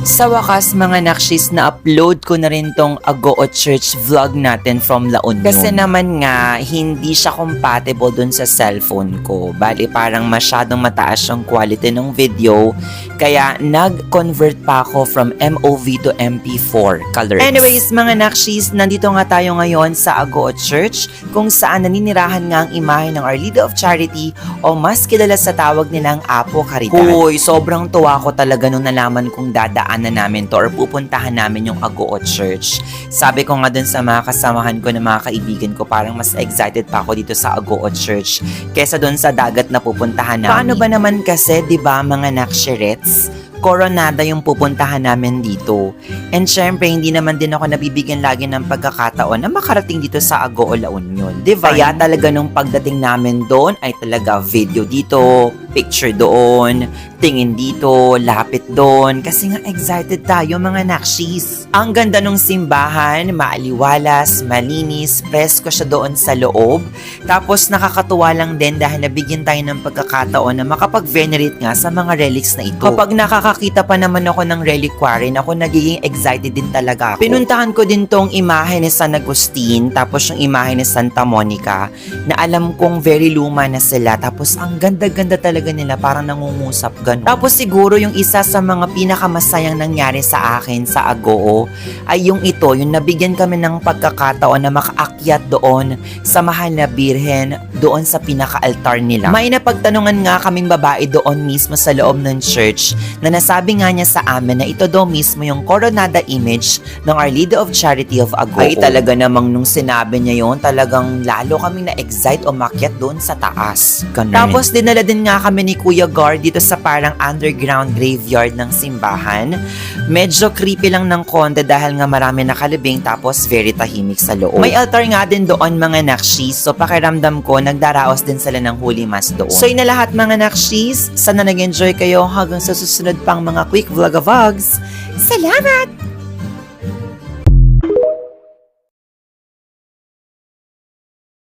Sa wakas mga nakshis, na-upload ko na rin tong Agoo Church vlog natin from La Union. Kasi naman nga, hindi siya compatible dun sa cellphone ko. Bali parang masyadong mataas yung quality ng video. Kaya nag-convert pa ako from MOV to MP4 colors. Anyways mga nakshis, nandito nga tayo ngayon sa Agoo Church kung saan naninirahan nga ang imahe ng Our Lady of Charity o mas kilala sa tawag nilang Apo Caridad. Hoy, sobrang tuwa ko talaga nung nalaman kong dadaanan namin to or pupuntahan namin yung Agoo Church. Sabi ko nga dun sa mga kasamahan ko na mga kaibigan ko, parang mas excited pa ako dito sa Agoo Church kesa dun sa dagat na pupuntahan namin. Paano ba naman kasi, di ba mga nakshirets? Coronada yung pupuntahan namin dito. And syempre, hindi naman din ako nabibigyan lagi ng pagkakataon na makarating dito sa Agoo La Union. Diba? Kaya talaga nung pagdating namin doon ay talaga video dito, picture doon, tingin dito, lapit doon. Kasi nga excited tayo mga nakshis. Ang ganda nung simbahan, maaliwalas, malinis, presko siya doon sa loob. Tapos nakakatuwa lang din dahil nabigyan tayo ng pagkakataon na makapag-venerate nga sa mga relics na ito. Kapag nakakakita pa naman ako ng reliquary, ako nagiging excited din talaga ako. Pinuntahan ko din tong imahe ni San Agustin, tapos yung imahe ni Santa Monica, na alam kong very luma na sila. Tapos ang ganda-ganda talaga nila, parang nangungusap ganun. Tapos siguro yung isa sa mga pinakamasayang nangyari sa akin sa Agoo ay yung ito, yung nabigyan kami ng pagkakataon na makaakyat doon sa mahal na birhen, doon sa pinaka-altar nila. May napagtanungan nga kaming babae doon mismo sa loob ng church na nasabi nga niya sa amin na ito daw mismo yung Coronada image ng Our Lady of Charity of Agoo. Ay talaga namang nung sinabi niya yun, talagang lalo kaming na-excite o makyat doon sa taas. Ganun. Tapos dinala din nga kami ni Kuya Gar dito sa parang underground graveyard ng simbahan. Medyo creepy lang ng konti dahil nga marami nakalibing tapos very tahimik sa loob. May altar nga din doon mga nakshis, so pakiramdam ko nagdaraos din sila ng Holy Mass doon. So yun na lahat mga nakshis, sana nag-enjoy kayo hanggang sa susunod pang mga quick vlog-a-vlogs. Salamat!